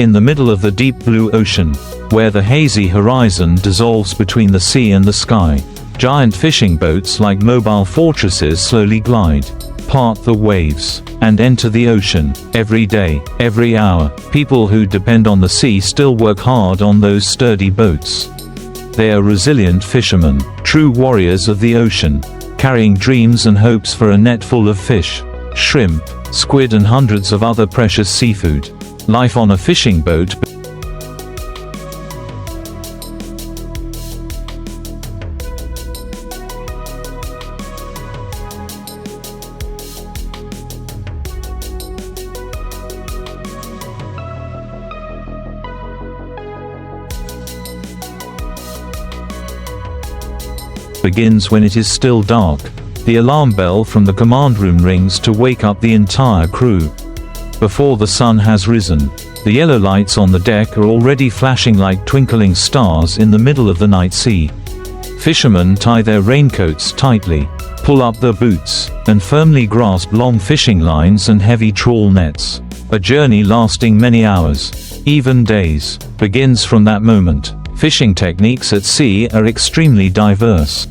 in the middle of the deep blue ocean, where the hazy horizon dissolves between the sea and the sky. Giant fishing boats like mobile fortresses slowly glide, part the waves, and enter the ocean. Every day, every hour, people who depend on the sea still work hard on those sturdy boats. They are resilient fishermen, true warriors of the ocean, carrying dreams and hopes for a net full of fish, shrimp, squid and hundreds of other precious seafood. Life on a fishing boat begins when it is still dark. The alarm bell from the command room rings to wake up the entire crew. Before the sun has risen, the yellow lights on the deck are already flashing like twinkling stars in the middle of the night sea. Fishermen tie their raincoats tightly, pull up their boots, and firmly grasp long fishing lines and heavy trawl nets. A journey lasting many hours, even days, begins from that moment. Fishing techniques at sea are extremely diverse.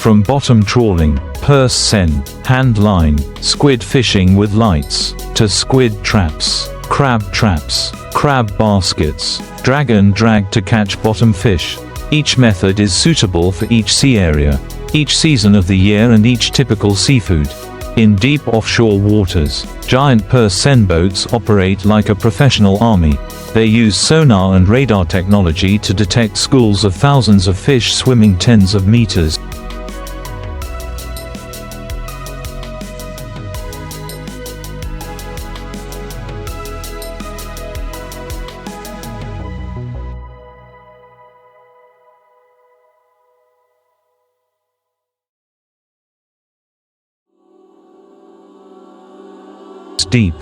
From bottom trawling, purse seine, hand line, squid fishing with lights, to squid traps, crab baskets, drag and drag to catch bottom fish. Each method is suitable for each sea area, each season of the year and each typical seafood. In deep offshore waters, giant purse seine boats operate like a professional army. They use sonar and radar technology to detect schools of thousands of fish swimming tens of meters deep.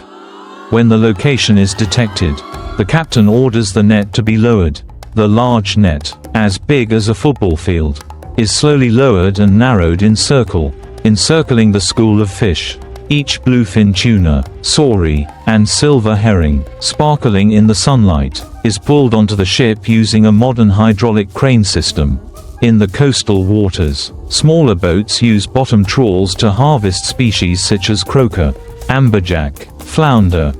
When the location is detected, the captain orders the net to be lowered. The large net, as big as a football field, is slowly lowered and narrowed in circle, encircling the school of fish. Each bluefin tuna, saury, and silver herring, sparkling in the sunlight, is pulled onto the ship using a modern hydraulic crane system. In the coastal waters, smaller boats use bottom trawls to harvest species such as croaker, amberjack, flounder,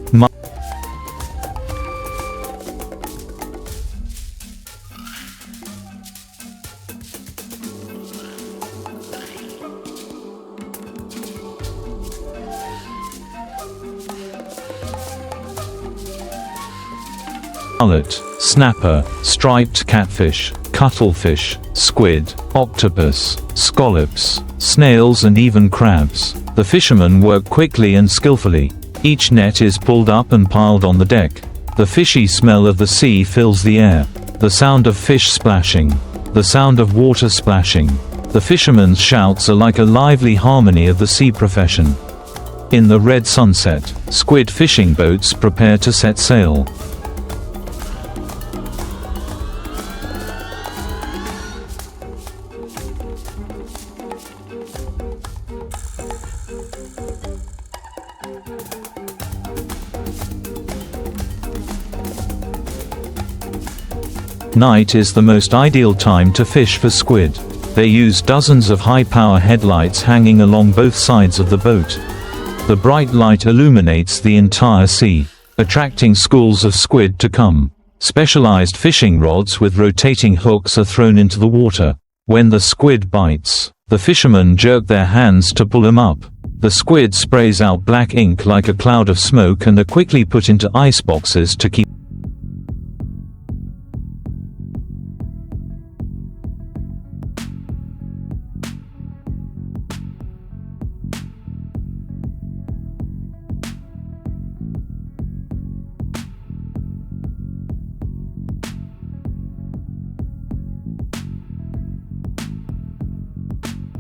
mullet, snapper, striped catfish, cuttlefish, squid, octopus, scallops, snails and even crabs. The fishermen work quickly and skillfully. Each net is pulled up and piled on the deck. The fishy smell of the sea fills the air. The sound of fish splashing. The sound of water splashing. The fishermen's shouts are like a lively harmony of the sea profession. In the red sunset, squid fishing boats prepare to set sail. Night is the most ideal time to fish for squid. They use dozens of high-power headlights hanging along both sides of the boat. The bright light illuminates the entire sea, attracting schools of squid to come. Specialized fishing rods with rotating hooks are thrown into the water. When the squid bites, the fishermen jerk their hands to pull him up. The squid sprays out black ink like a cloud of smoke and are quickly put into ice boxes to keep.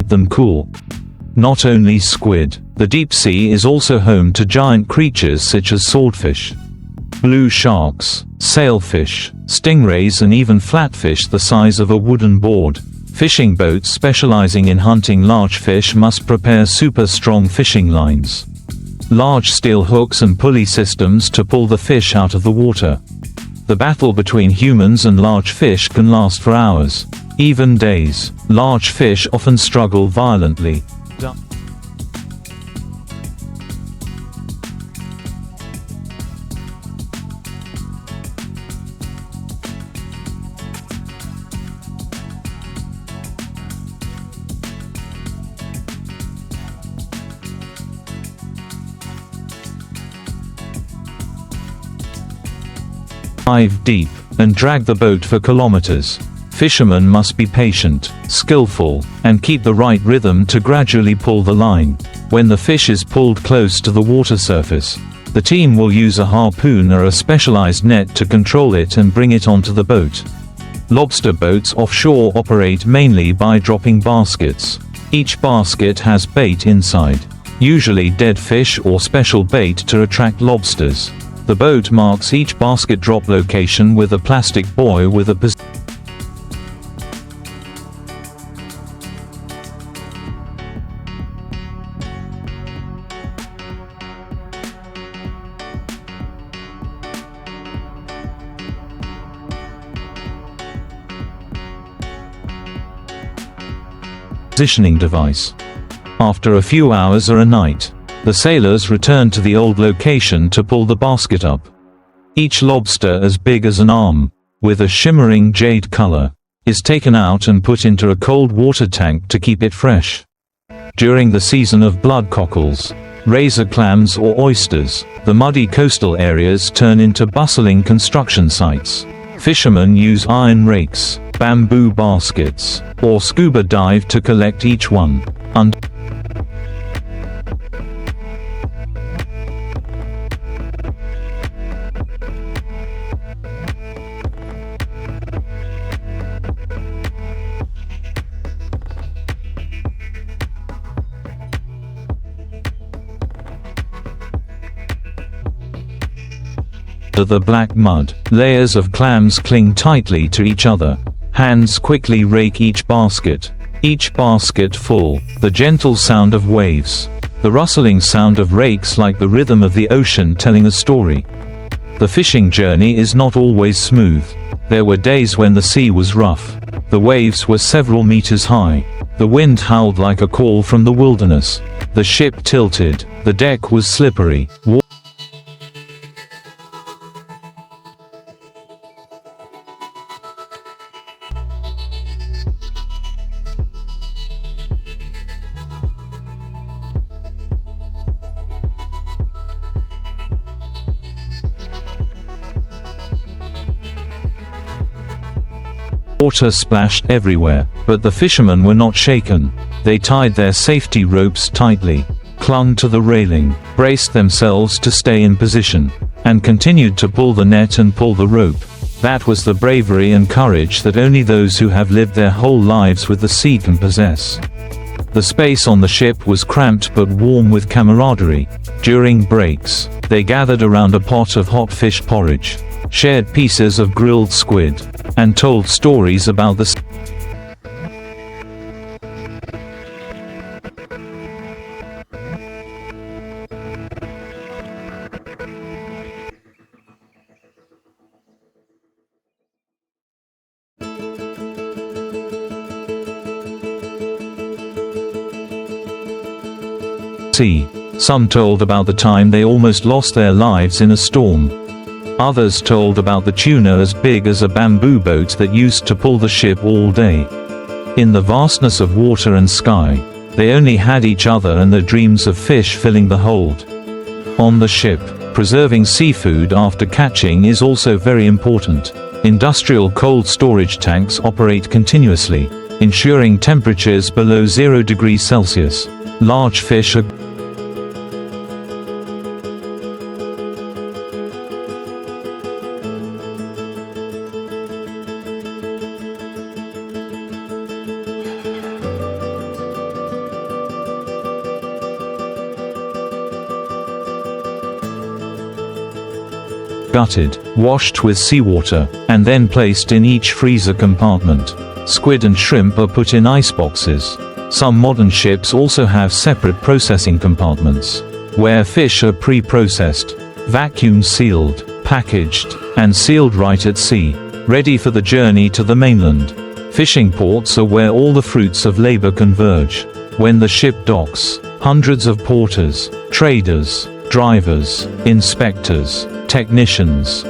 keep them cool. Not only squid, the deep sea is also home to giant creatures such as swordfish, blue sharks, sailfish, stingrays and even flatfish the size of a wooden board. Fishing boats specializing in hunting large fish must prepare super strong fishing lines, large steel hooks and pulley systems to pull the fish out of the water. The battle between humans and large fish can last for hours, even days. Large fish often struggle violently. Dive deep, and drag the boat for kilometers. Fishermen must be patient, skillful, and keep the right rhythm to gradually pull the line. When the fish is pulled close to the water surface, the team will use a harpoon or a specialized net to control it and bring it onto the boat. Lobster boats offshore operate mainly by dropping baskets. Each basket has bait inside, usually dead fish or special bait to attract lobsters. The boat marks each basket drop location with a plastic buoy with a positioning device. After a few hours or a night, the sailors return to the old location to pull the basket up. Each lobster as big as an arm, with a shimmering jade color, is taken out and put into a cold water tank to keep it fresh. During the season of blood cockles, razor clams or oysters, the muddy coastal areas turn into bustling construction sites. Fishermen use iron rakes, bamboo baskets, or scuba dive to collect each one. The black mud. Layers of clams cling tightly to each other. Hands quickly rake each basket full. The gentle sound of waves. The rustling sound of rakes like the rhythm of the ocean telling a story. The fishing journey is not always smooth. There were days when the sea was rough. The waves were several meters high. The wind howled like a call from the wilderness. The ship tilted. The deck was slippery. Water splashed everywhere, but the fishermen were not shaken. They tied their safety ropes tightly, clung to the railing, braced themselves to stay in position, and continued to pull the net and pull the rope. That was the bravery and courage that only those who have lived their whole lives with the sea can possess. The space on the ship was cramped but warm with camaraderie. During breaks, they gathered around a pot of hot fish porridge, shared pieces of grilled squid, and told stories about the sea. Some told about the time they almost lost their lives in a storm. Others told about the tuna as big as a bamboo boat that used to pull the ship all day. In the vastness of water and sky, they only had each other and their dreams of fish filling the hold. On the ship, preserving seafood after catching is also very important. Industrial cold storage tanks operate continuously, ensuring temperatures below 0 degrees Celsius. Large fish are gutted, washed with seawater, and then placed in each freezer compartment. Squid and shrimp are put in ice boxes. Some modern ships also have separate processing compartments, where fish are pre-processed, vacuum sealed, packaged, and sealed right at sea, ready for the journey to the mainland. Fishing ports are where all the fruits of labor converge. When the ship docks, hundreds of porters, traders, drivers, inspectors, technicians,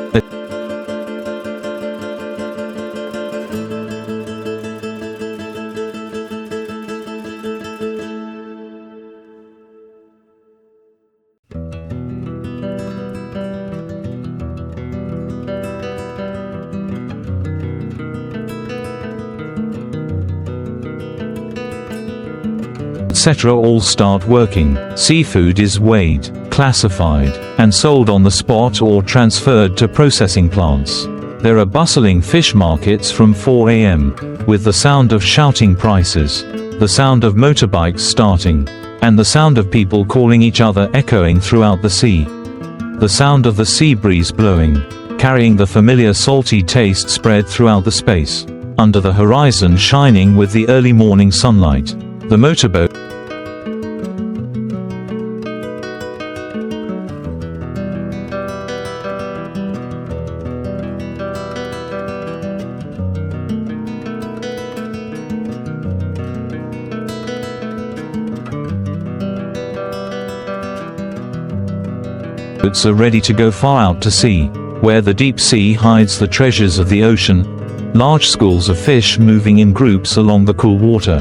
etc. all start working. Seafood is weighed, classified, and sold on the spot or transferred to processing plants. There are bustling fish markets from 4 a.m., with the sound of shouting prices, the sound of motorbikes starting, and the sound of people calling each other echoing throughout the sea. The sound of the sea breeze blowing, carrying the familiar salty taste spread throughout the space, under the horizon shining with the early morning sunlight. The motorboat boats are ready to go far out to sea, where the deep sea hides the treasures of the ocean, large schools of fish moving in groups along the cool water.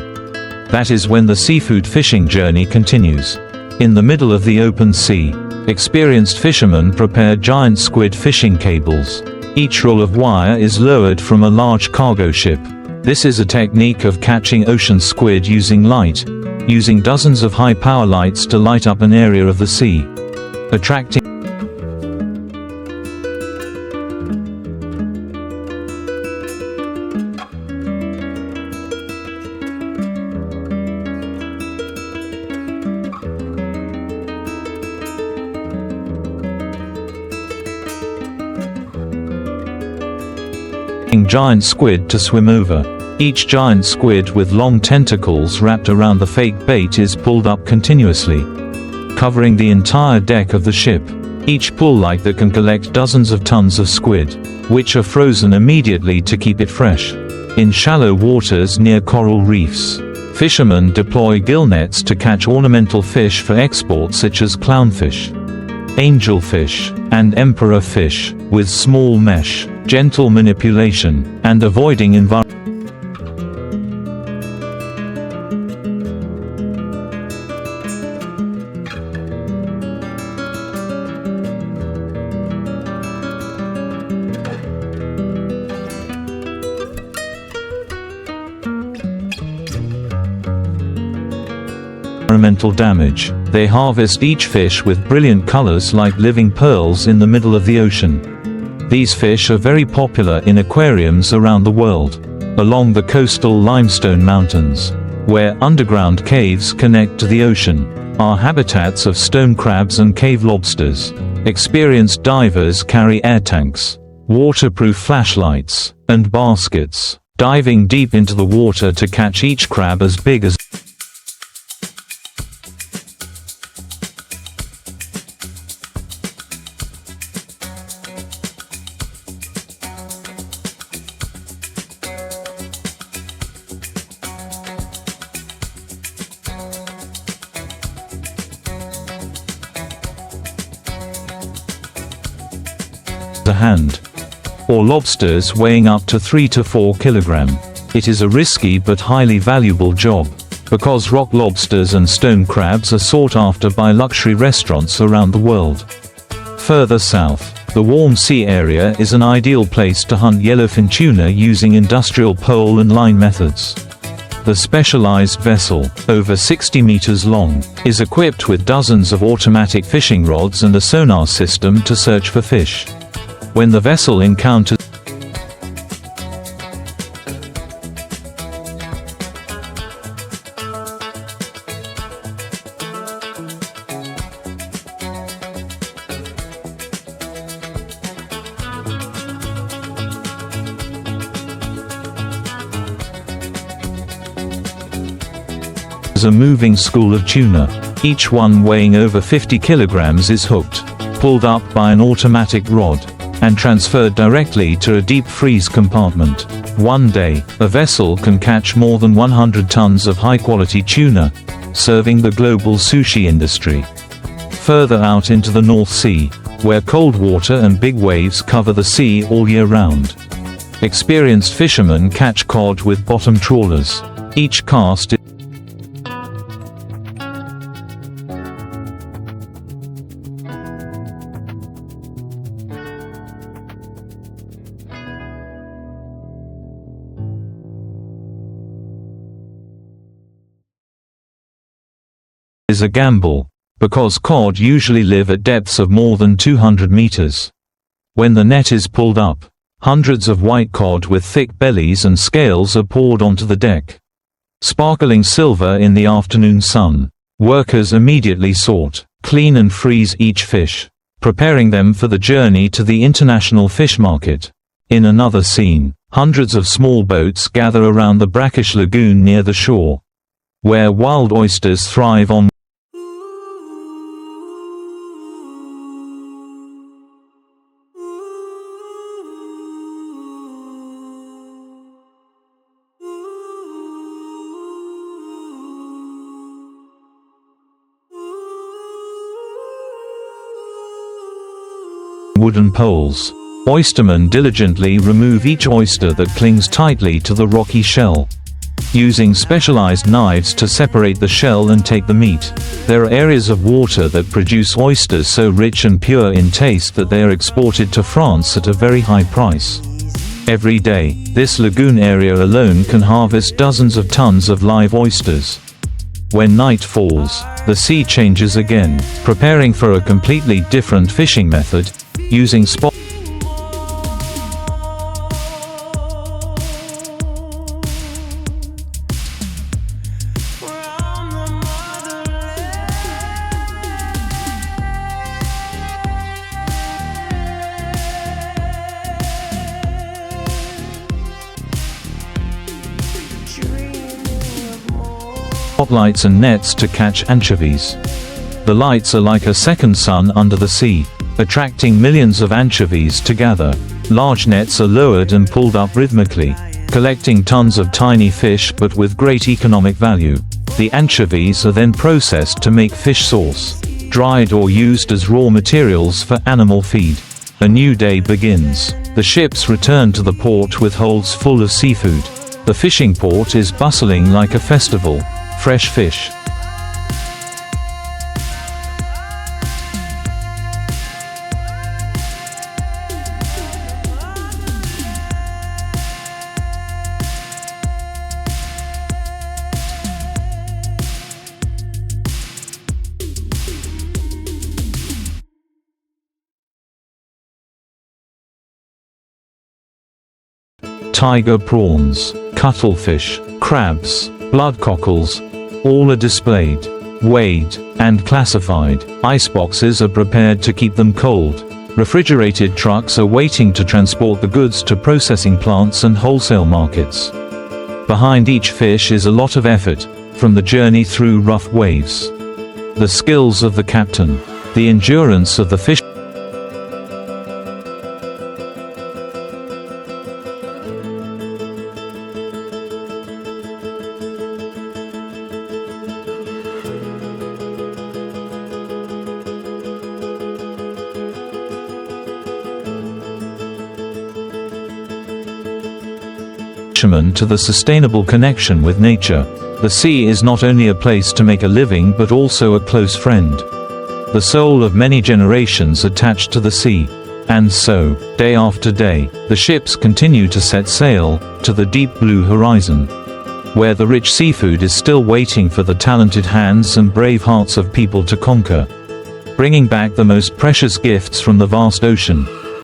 That is when the seafood fishing journey continues. In the middle of the open sea, experienced fishermen prepare giant squid fishing cables. Each roll of wire is lowered from a large cargo ship. This is a technique of catching ocean squid using light, using dozens of high-power lights to light up an area of the sea, attracting giant squid to swim over. Each giant squid with long tentacles wrapped around the fake bait is pulled up continuously, covering the entire deck of the ship. Each pull like that can collect dozens of tons of squid, which are frozen immediately to keep it fresh. In shallow waters near coral reefs, fishermen deploy gill nets to catch ornamental fish for export such as clownfish, angelfish, and emperor fish, with small mesh, gentle manipulation, and avoiding environmental damage. They harvest each fish with brilliant colors like living pearls in the middle of the ocean. These fish are very popular in aquariums around the world. Along the coastal limestone mountains, where underground caves connect to the ocean, are habitats of stone crabs and cave lobsters. Experienced divers carry air tanks, waterproof flashlights, and baskets, diving deep into the water to catch each crab as big as a hand, or lobsters weighing up to 3 to 4 kilograms. It is a risky but highly valuable job, because rock lobsters and stone crabs are sought after by luxury restaurants around the world. Further south, the warm sea area is an ideal place to hunt yellowfin tuna using industrial pole and line methods. The specialized vessel, over 60 meters long, is equipped with dozens of automatic fishing rods and a sonar system to search for fish. When the vessel encounters A moving school of tuna. Each one weighing over 50 kilograms is hooked, pulled up by an automatic rod, and transferred directly to a deep freeze compartment. One day, a vessel can catch more than 100 tons of high-quality tuna, serving the global sushi industry. Further out into the North Sea, where cold water and big waves cover the sea all year round, experienced fishermen catch cod with bottom trawlers. Each cast is a gamble, because cod usually live at depths of more than 200 meters. When the net is pulled up, hundreds of white cod with thick bellies and scales are poured onto the deck. Sparkling silver in the afternoon sun, workers immediately sort, clean and freeze each fish, preparing them for the journey to the international fish market. In another scene, hundreds of small boats gather around the brackish lagoon near the shore, where wild oysters thrive on wooden poles. Oystermen diligently remove each oyster that clings tightly to the rocky shell, using specialized knives to separate the shell and take the meat. There are areas of water that produce oysters so rich and pure in taste that they are exported to France at a very high price. Every day, this lagoon area alone can harvest dozens of tons of live oysters. When night falls, the sea changes again, preparing for a completely different fishing method, using spotlights and nets to catch anchovies. The lights are like a second sun under the sea, attracting millions of anchovies to gather. Large nets are lowered and pulled up rhythmically, collecting tons of tiny fish but with great economic value. The anchovies are then processed to make fish sauce, dried or used as raw materials for animal feed. A new day begins. The ships return to the port with holds full of seafood. The fishing port is bustling like a festival. Fresh fish, tiger prawns, cuttlefish, crabs, bloodcockles, all are displayed, weighed, and classified. Iceboxes are prepared to keep them cold. Refrigerated trucks are waiting to transport the goods to processing plants and wholesale markets. Behind each fish is a lot of effort, from the journey through rough waves, the skills of the captain, the endurance of the fish. To the sustainable connection with nature. The sea is not only a place to make a living but also a close friend. The soul of many generations attached to the sea. And so, day after day, the ships continue to set sail, to the deep blue horizon, where the rich seafood is still waiting for the talented hands and brave hearts of people to conquer, bringing back the most precious gifts from the vast ocean.